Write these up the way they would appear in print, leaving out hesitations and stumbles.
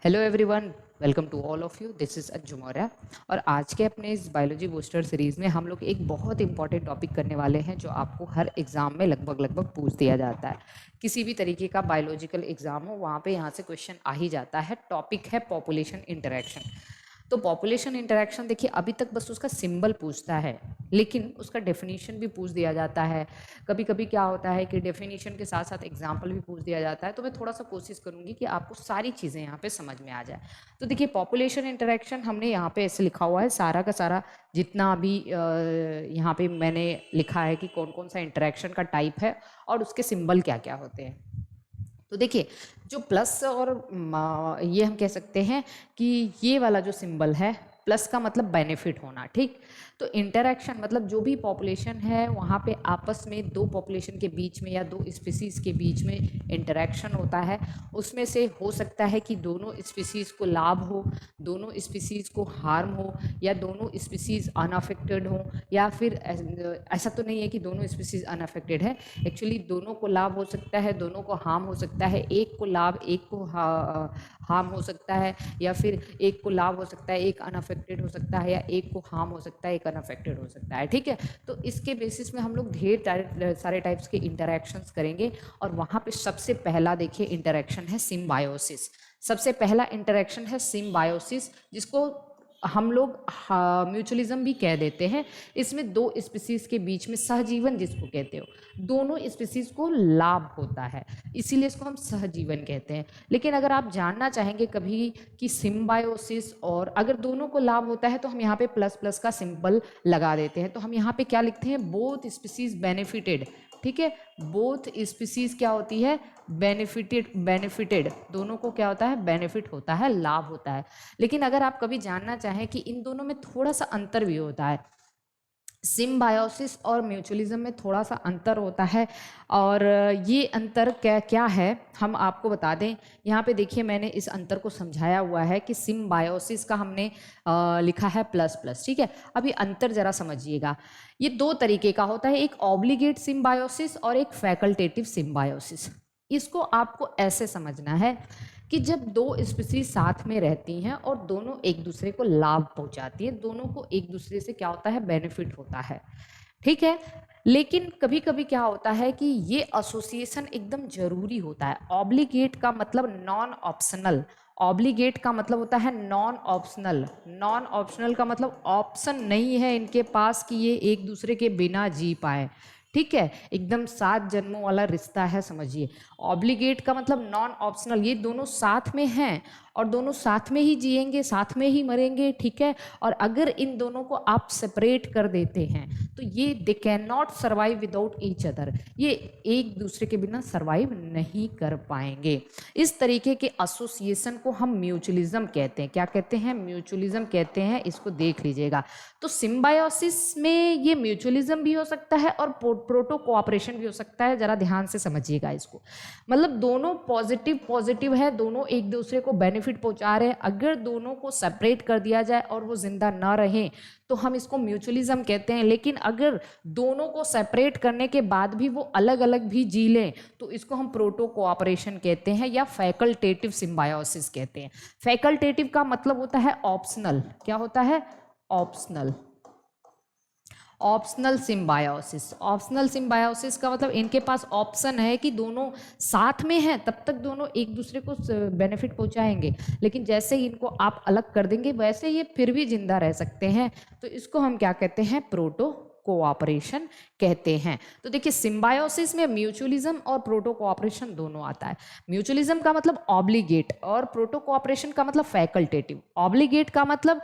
Hello everyone, welcome to all of you. This is Anju Maurya. और आज के अपने इस बायोलॉजी बूस्टर सीरीज़ में हम लोग एक बहुत इंपॉर्टेंट टॉपिक करने वाले हैं जो आपको हर एग्ज़ाम में लगभग पूछ दिया जाता है। किसी भी तरीके का बायोलॉजिकल एग्ज़ाम हो वहाँ पे यहाँ से क्वेश्चन आ ही जाता है। टॉपिक है पॉपुलेशन इंटरेक्शन। तो पॉपुलेशन इंटरेक्शन देखिए, अभी तक बस उसका सिंबल पूछता है, लेकिन उसका डेफिनेशन भी पूछ दिया जाता है। कभी कभी क्या होता है कि डेफिनेशन के साथ साथ एग्जाम्पल भी पूछ दिया जाता है। तो मैं थोड़ा सा कोशिश करूंगी कि आपको सारी चीज़ें यहाँ पे समझ में आ जाए। तो देखिए, पॉपुलेशन इंटरेक्शन हमने यहाँ पे ऐसे लिखा हुआ है, सारा का सारा जितना भी यहाँ पे मैंने लिखा है कि कौन कौन सा इंटरेक्शन का टाइप है और उसके सिंबल क्या क्या होते हैं। तो देखिए, जो प्लस और ये हम कह सकते हैं कि ये वाला जो सिंबल है, प्लस का मतलब बेनिफिट होना, ठीक। तो इंटरेक्शन मतलब जो भी पॉपुलेशन है वहाँ पे आपस में दो पॉपुलेशन के बीच में या दो स्पीसीज़ के बीच में इंटरेक्शन होता है। उसमें से हो सकता है कि दोनों स्पीसीज़ को लाभ हो, दोनों स्पीसीज़ को हार्म हो, या दोनों स्पीसीज़ अनअफेक्टेड हो, या फिर ऐसा तो नहीं है कि दोनों स्पीसीज़ अनअफेक्टेड है। एक्चुअली दोनों को लाभ हो सकता है, दोनों को हार्म हो सकता है, एक को लाभ एक को हार्म हो सकता है, या फिर एक को लाभ हो सकता है एक अनअफेक्टेड हो सकता है, या एक को हार्म हो सकता है एक अनअफेक्टेड हो सकता है, ठीक है। तो इसके बेसिस में हम लोग ढेर सारे टाइप्स के इंटरेक्शंस करेंगे। और वहाँ पे सबसे पहला देखिए इंटरेक्शन है सिम्बायोसिस। सबसे पहला इंटरेक्शन है सिम्बायोसिस, जिसको हम लोग म्यूचुअलिज्म भी कह देते हैं। इसमें दो स्पीसीज के बीच में सहजीवन जिसको कहते हो, दोनों स्पीसीज को लाभ होता है, इसीलिए इसको हम सहजीवन कहते हैं। लेकिन अगर आप जानना चाहेंगे कभी कि सिम्बायोसिस और अगर दोनों को लाभ होता है, तो हम यहाँ पे प्लस प्लस का सिंबल लगा देते हैं। तो हम यहाँ पे क्या लिखते हैं, बोथ स्पीसीज बेनिफिटेड, ठीक है। बोथ स्पीसीज क्या होती है, बेनिफिटेड दोनों को क्या होता है, बेनिफिट होता है, लाभ होता है। लेकिन अगर आप कभी जानना चाहें कि इन दोनों में थोड़ा सा अंतर भी होता है, सिम्बायोसिस और म्यूचुअलिज्म में थोड़ा सा अंतर होता है। और ये अंतर क्या क्या है हम आपको बता दें। यहाँ पे देखिए, मैंने इस अंतर को समझाया हुआ है कि सिम्बायोसिस का हमने लिखा है प्लस प्लस, ठीक है। अब ये अंतर जरा समझिएगा। ये दो तरीके का होता है, एक ऑब्लिगेट सिम्बायोसिस और एक फैकल्टेटिव सिम्बायोसिस। इसको आपको ऐसे समझना है कि जब दो स्पीसीज साथ में रहती हैं और दोनों एक दूसरे को लाभ पहुंचाती हैं, दोनों को एक दूसरे से क्या होता है, बेनिफिट होता है, ठीक है। लेकिन कभी कभी क्या होता है कि ये एसोसिएशन एकदम जरूरी होता है। ऑब्लिगेट का मतलब नॉन ऑप्शनल, ऑब्लिगेट का मतलब होता है नॉन ऑप्शनल। नॉन ऑप्शनल का मतलब ऑप्शन नहीं है इनके पास कि ये एक दूसरे के बिना जी पाए, ठीक है। एकदम 7 जन्मों वाला रिश्ता है, समझिए। ऑब्लिगेट का मतलब नॉन ऑप्शनल, ये दोनों साथ में हैं और दोनों साथ में ही जिएंगे, साथ में ही मरेंगे, ठीक है। और अगर इन दोनों को आप सेपरेट कर देते हैं तो ये they can not survive without each other, ये एक दूसरे के बिना सर्वाइव नहीं कर पाएंगे। इस तरीके के एसोसिएशन को हम म्यूचुअलिज्म कहते हैं। क्या कहते हैं, म्यूचुअलिज्म कहते हैं। इसको देख लीजिएगा। तो सिम्बायोसिस में ये म्यूचुअलिज्म भी हो सकता है और प्रोटो कोऑपरेशन भी हो सकता है। जरा ध्यान से समझिएगा इसको। मतलब दोनों पॉजिटिव पॉजिटिव है, दोनों एक दूसरे को बेनिफिट पहुंचा रहे हैं। अगर दोनों को सेपरेट कर दिया जाए और वो जिंदा ना रहे तो हम इसको म्यूचुअलिज्म कहते हैं। लेकिन अगर दोनों को सेपरेट करने के बाद भी वो अलग अलग भी जी लें तो इसको हम प्रोटो कोऑपरेशन कहते हैं या फैकल्टेटिव सिम्बायोसिस कहते हैं। फैकल्टेटिव का मतलब होता है ऑप्शनल। क्या होता है, optional. Optional symbiosis, optional symbiosis का मतलब इनके पास ऑप्शन है कि दोनों साथ में हैं तब तक दोनों एक दूसरे को बेनिफिट पहुंचाएंगे, लेकिन जैसे ही इनको आप अलग कर देंगे वैसे ये फिर भी जिंदा रह सकते हैं। तो इसको हम क्या कहते हैं, प्रोटो कोऑपरेशन कहते हैं। तो देखिए, सिम्बायोसिस में म्यूचुअलिज्म और प्रोटो कोऑपरेशन दोनों आता है। म्यूचुअलिज्म का मतलब ऑब्लिगेट और प्रोटो कोऑपरेशन का मतलब फैकल्टेटिव। ऑब्लिगेट का मतलब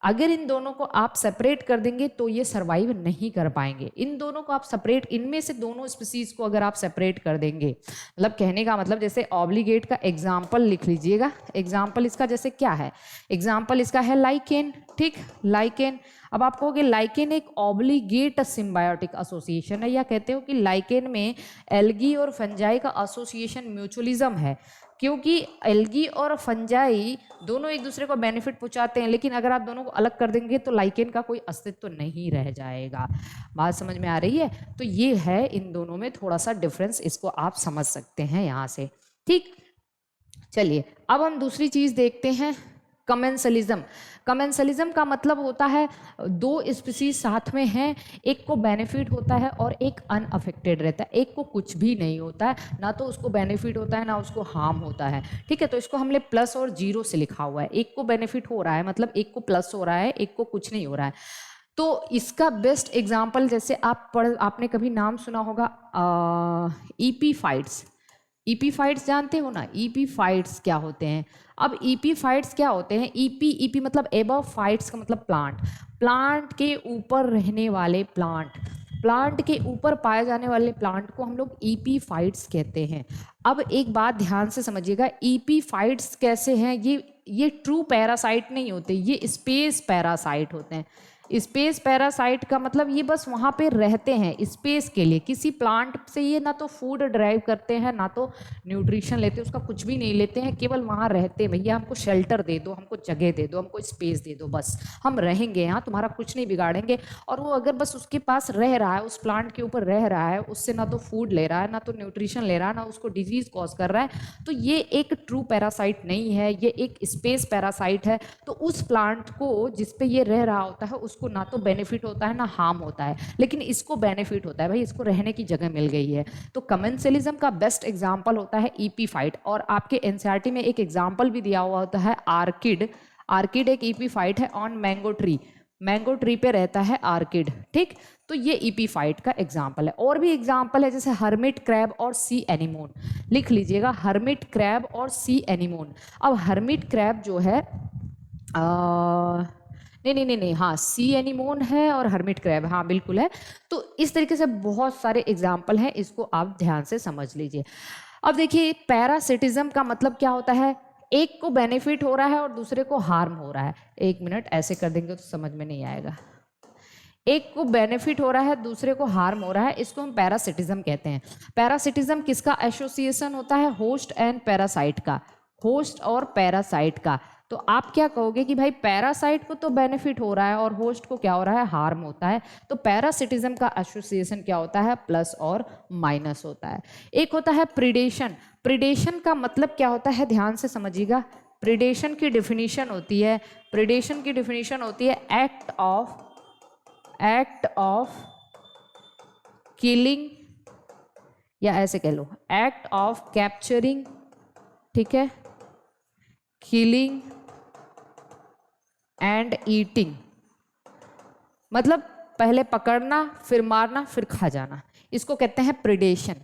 अगर इन दोनों को आप सेपरेट कर देंगे तो ये सरवाइव नहीं कर पाएंगे। इन दोनों को आप सेपरेट, इनमें से दोनों स्पीसीज को अगर आप सेपरेट कर देंगे, मतलब कहने का मतलब जैसे ऑब्लिगेट का एग्जाम्पल लिख लीजिएगा। एग्जाम्पल इसका जैसे क्या है, एग्जाम्पल इसका है लाइकेन, ठीक, लाइकेन। अब आप कहोगे लाइकेन एक ऑब्लिगेट सिम्बायोटिक एसोसिएशन है, या कहते हो कि लाइकेन में एल्गी और फंजाई का एसोसिएशन म्यूचुअलिज्म है, क्योंकि एल्गी और फंजाई दोनों एक दूसरे को बेनिफिट पहुंचाते हैं। लेकिन अगर आप दोनों को अलग कर देंगे तो लाइकेन का कोई अस्तित्व नहीं रह जाएगा। बात समझ में आ रही है। तो ये है इन दोनों में थोड़ा सा डिफरेंस, इसको आप समझ सकते हैं यहाँ से, ठीक। चलिए अब हम दूसरी चीज देखते हैं, कमेंसलिज्म। कमेंसलिज्म का मतलब होता है दो स्पीसीज साथ में हैं, एक को बेनिफिट होता है और एक अनअफेक्टेड रहता है, एक को कुछ भी नहीं होता है, ना तो उसको बेनिफिट होता है ना उसको हार्म होता है। ठीक है, तो इसको हमने प्लस और जीरो से लिखा हुआ है। एक को बेनिफिट हो रहा है मतलब एक को प्लस हो रहा है, एक को कुछ नहीं हो रहा है। तो इसका बेस्ट एग्जाम्पल जैसे आपने कभी नाम सुना होगा ईपीफाइट्स। ईपीफाइट्स जानते हो ना, ईपीफाइट्स क्या होते हैं? अब ईपीफाइट्स क्या होते हैं? ईपी मतलब एबव फाइट्स का मतलब प्लांट, प्लांट के ऊपर रहने वाले प्लांट, प्लांट के ऊपर पाए जाने वाले प्लांट को हम लोग ईपीफाइट्स कहते हैं। अब एक बात ध्यान से समझिएगा, ईपीफाइट्स कैसे हैं? ये ट्रू पैरासाइट नहीं होते, ये स्पेस पैरासाइट होते हैं। स्पेस पैरासाइट का मतलब ये बस वहाँ पे रहते हैं स्पेस के लिए, किसी प्लांट से ये ना तो फूड ड्राइव करते हैं ना तो न्यूट्रिशन लेते हैं, उसका कुछ भी नहीं लेते हैं, केवल वहाँ रहते हैं। भैया हमको शेल्टर दे दो, हमको जगह दे दो, हमको स्पेस दे दो, बस हम रहेंगे यहाँ, तुम्हारा कुछ नहीं बिगाड़ेंगे। और वो अगर बस उसके पास रह रहा है, उस प्लांट के ऊपर रह रहा है, उससे ना तो फूड ले रहा है ना तो न्यूट्रिशन ले रहा है ना उसको डिजीज कॉज कर रहा है, तो ये एक ट्रू पैरासाइट नहीं है, ये एक स्पेस पैरासाइट है। तो उस प्लांट को जिसपे ये रह रहा होता है उसको ना तो बेनिफिट होता है ना हार्म होता है, लेकिन इसको बेनिफिट होता है, भाई इसको रहने की जगह मिल गई है। तो कमेंसलिज्म का बेस्ट एग्जांपल होता है ईपीफाइट। और आपके एनसीईआरटी में एक एग्जांपल भी दिया हुआ होता है आर्किड। आर्किड एक ईपीफाइट है on mango tree, mango tree पे रहता है आर्किड। ठीक, तो ये ईपीफाइट का एग्जाम्पल है। और भी एग्जाम्पल है जैसे हर्मिट क्रैब और सी एनीमोन, लिख लीजिएगा हर्मिट क्रैब और सी एनीमोन। अब हर्मिट क्रैब जो है नहीं, हाँ सी एनीमोन है और हर्मिट क्रैब, हाँ बिल्कुल है। तो इस तरीके से बहुत सारे एग्जाम्पल हैं, इसको आप ध्यान से समझ लीजिए। अब देखिए पैरासिटिज्म का मतलब क्या होता है? एक को बेनिफिट हो रहा है और दूसरे को हार्म हो रहा है। एक मिनट, ऐसे कर देंगे तो समझ में नहीं आएगा। एक को बेनिफिट हो रहा है दूसरे को हार्म हो रहा है, इसको हम पैरासिटिज्म कहते हैं। पैरासिटिज्म किसका एसोसिएशन होता है? होस्ट एंड पैरासाइट का, होस्ट और पैरासाइट का। तो आप क्या कहोगे कि भाई पैरासाइट को तो बेनिफिट हो रहा है और होस्ट को क्या हो रहा है? हार्म होता है। तो पैरासिटिज्म का एसोसिएशन क्या होता है? प्लस और माइनस होता है। एक होता है प्रीडेशन। प्रीडेशन का मतलब क्या होता है? ध्यान से समझिएगा। प्रीडेशन की डेफिनेशन होती है, प्रीडेशन की डेफिनेशन होती है एक्ट ऑफ किलिंग, या ऐसे कह लो एक्ट ऑफ कैप्चरिंग, ठीक है, किलिंग एंड ईटिंग। मतलब पहले पकड़ना फिर मारना फिर खा जाना, इसको कहते हैं प्रीडेशन।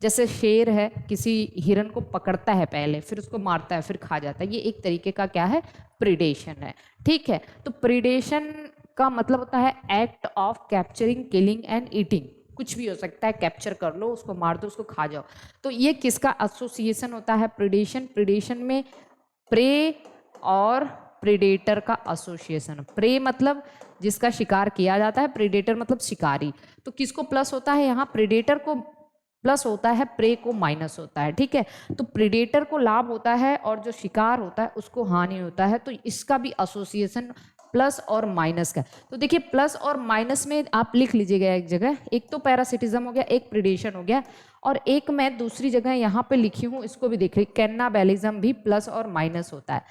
जैसे शेर है, किसी हिरन को पकड़ता है पहले, फिर उसको मारता है फिर खा जाता है, ये एक तरीके का क्या है? प्रीडेशन है। ठीक है, तो प्रीडेशन का मतलब होता है act of capturing, killing and eating. कुछ भी हो सकता है, कैप्चर कर लो, उसको मार दो, उसको खा जाओ। तो ये किसका एसोसिएशन होता है? प्रीडेशन। प्रीडेशन में प्रे और प्रीडेटर का एसोसिएशन। प्रे मतलब जिसका शिकार किया जाता है, प्रीडेटर मतलब शिकारी। तो किसको प्लस होता है यहाँ? प्रीडेटर को प्लस होता है, प्रे को माइनस होता है। ठीक है, तो प्रीडेटर को लाभ होता है और जो शिकार होता है उसको हानि होता है। तो इसका भी एसोसिएशन प्लस और माइनस का। तो देखिए प्लस और माइनस में आप लिख लीजिएगा एक जगह, एक तो पैरासिटिज्म हो गया, एक प्रीडेशन हो गया, और एक मैं दूसरी जगह यहाँ पे लिखी हूँ, इसको भी देख ली, कैन्नाबैलिज्म भी प्लस और माइनस होता है।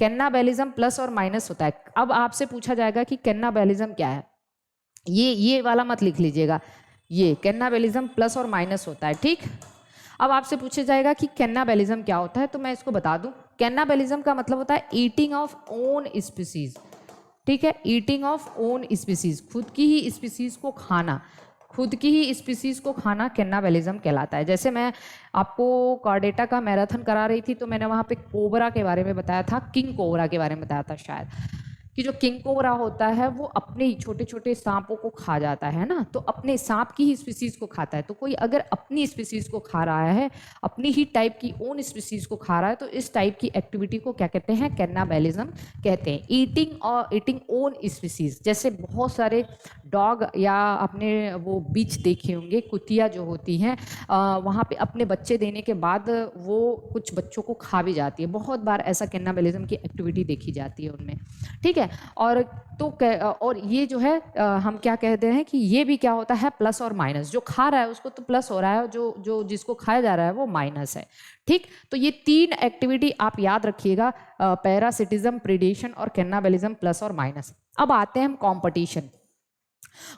कैन्नाबैलिज्म प्लस और माइनस होता है। अब आपसे पूछा जाएगा कि कैन्नाबैलिज्म क्या है, ये वाला मत लिख लीजिएगा, ये कैन्नाबैलिज्म प्लस और माइनस होता है। ठीक, अब आपसे पूछा जाएगा कि कैन्नाबैलिज्म क्या होता है, तो मैं इसको बता दूं। कैन्नाबैलिज्म का मतलब होता है ईटिंग ऑफ ओन स्पीसीज। ठीक है, ईटिंग ऑफ ओन स्पीसीज, खुद की ही स्पीसीज को खाना, खुद की ही स्पीसीज को खाना कैन्नाबैलिज्म कहलाता है। जैसे मैं आपको कार्डेटा का मैराथन करा रही थी तो मैंने वहाँ पे कोबरा के बारे में बताया था, किंग कोबरा के बारे में बताया था शायद, कि जो किंग कोबरा होता है वो अपने ही छोटे छोटे सांपों को खा जाता है ना, तो अपने सांप की ही स्पीसीज को खाता है। तो कोई अगर अपनी स्पीसीज को खा रहा है, अपनी ही टाइप की ओन स्पीसीज को खा रहा है, तो इस टाइप की एक्टिविटी को क्या कहते हैं? कैन्नाबैलिज्म कहते हैं। ईटिंग ओन स्पीसीज, जैसे बहुत सारे डॉग या आपने वो बीच देखे होंगे, कुतिया जो होती हैं वहाँ पे अपने बच्चे देने के बाद वो कुछ बच्चों को खा भी जाती है। बहुत बार ऐसा कैन्नाबैलिज्म की एक्टिविटी देखी जाती है उनमें। ठीक है, और और ये जो है हम क्या कहते हैं कि ये भी क्या होता है, प्लस और माइनस। जो खा रहा है उसको तो प्लस हो रहा है, जो जिसको खाया जा रहा है वो माइनस है। ठीक, तो ये 3 एक्टिविटी आप याद रखिएगा, पैरासिटिज्म, प्रीडेशन और कैनाबलिज्म, प्लस और माइनस। अब आते हैं हम कॉम्पिटिशन।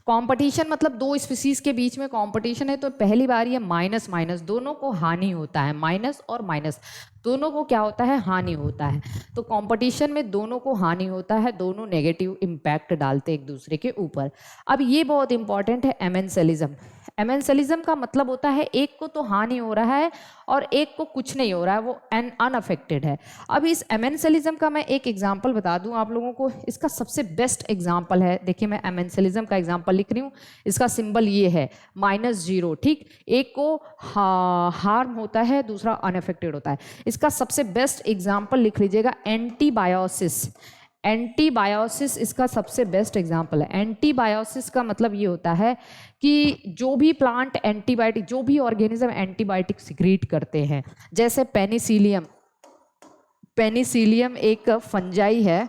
कंपटीशन मतलब 2 स्पीसीज के बीच में कंपटीशन है, तो पहली बार ये माइनस माइनस दोनों को हानि होता है, माइनस और माइनस दोनों को क्या होता है, हानि होता है। तो कंपटीशन में दोनों को हानि होता है, दोनों नेगेटिव इम्पैक्ट डालते एक दूसरे के ऊपर। अब ये बहुत इंपॉर्टेंट है, एमेंसलिज्म। एमेंसलिज्म का मतलब होता है एक को तो हानि हो रहा है और एक को कुछ नहीं हो रहा है, वो अनअफेक्टेड है। अब इस एमेंसलिज्म का मैं एक एग्जांपल बता दूं आप लोगों को, इसका सबसे बेस्ट एग्जांपल है, देखिए मैं एमेंसलिज्म का एग्जांपल लिख रही हूँ, इसका सिंबल ये है -0। ठीक, एक को हार्म होता है, दूसरा अनअफेक्टेड होता है। इसका सबसे बेस्ट एग्जांपल लिख लीजिएगा, एंटीबायोसिस। एंटीबायोसिस इसका सबसे बेस्ट एग्जांपल है। एंटीबायोसिस का मतलब ये होता है कि जो भी प्लांट एंटीबायोटिक, जो भी ऑर्गेनिज्म एंटीबायोटिक सिक्रीट करते हैं, जैसे पेनिसिलियम। पेनिसिलियम एक फंजाई है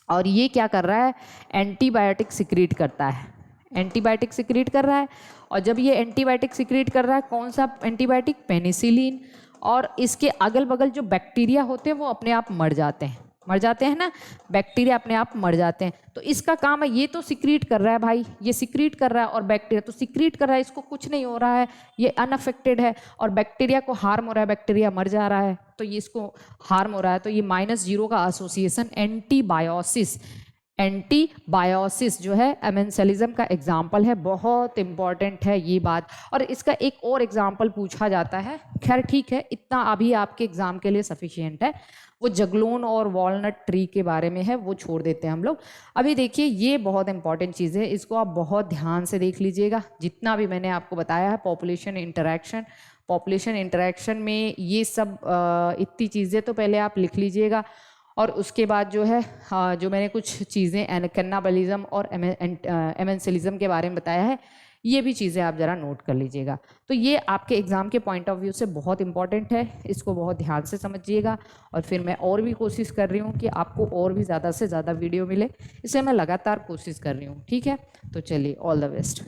और ये क्या कर रहा है, एंटीबायोटिक सिक्रीट करता है, एंटीबायोटिक सिक्रीट कर रहा है। और जब ये एंटीबायोटिक सिक्रीट कर रहा है, कौन सा एंटीबायोटिक, पेनिसिलिन, और इसके अगल बगल जो बैक्टीरिया होते हैं वो अपने आप मर जाते हैं, मर जाते हैं ना, बैक्टीरिया अपने आप मर जाते हैं। तो इसका काम है, ये तो सिक्रीट कर रहा है भाई, ये सिक्रीट कर रहा है, और बैक्टीरिया तो सिक्रीट कर रहा है, इसको कुछ नहीं हो रहा है, ये अनअफेक्टेड है, और बैक्टीरिया को हार्म हो रहा है, बैक्टीरिया मर जा रहा है, तो ये इसको हार्म हो रहा है। तो ये -0 का एसोसिएशन एंटीबायोसिस। एंटीबायोसिस जो है एमेंसलिज्म का एग्जाम्पल है, बहुत इंपॉर्टेंट है ये बात। और इसका एक और एग्जाम्पल पूछा जाता है, खैर ठीक है, इतना अभी आपके एग्जाम के लिए सफिशिएंट है। वो जगलोन और वॉलनट ट्री के बारे में है, वो छोड़ देते हैं हम लोग। अभी देखिए ये बहुत इंपॉर्टेंट चीज़ है, इसको आप बहुत ध्यान से देख लीजिएगा। जितना भी मैंने आपको बताया है, पॉपुलेशन इंटरैक्शन, पॉपुलेशन इंटरैक्शन में ये सब इतनी चीज़ें तो पहले आप लिख लीजिएगा। और उसके बाद जो है जो मैंने कुछ चीज़ें कैनाबलिज्म और एमेंसलिज्म के बारे में बताया है, ये भी चीज़ें आप ज़रा नोट कर लीजिएगा। तो ये आपके एग्ज़ाम के पॉइंट ऑफ व्यू से बहुत इंपॉर्टेंट है, इसको बहुत ध्यान से समझिएगा। और फिर मैं और भी कोशिश कर रही हूँ कि आपको और भी ज़्यादा से ज़्यादा वीडियो मिले, इससे मैं लगातार कोशिश कर रही हूँ। ठीक है, तो चलिए, ऑल द बेस्ट।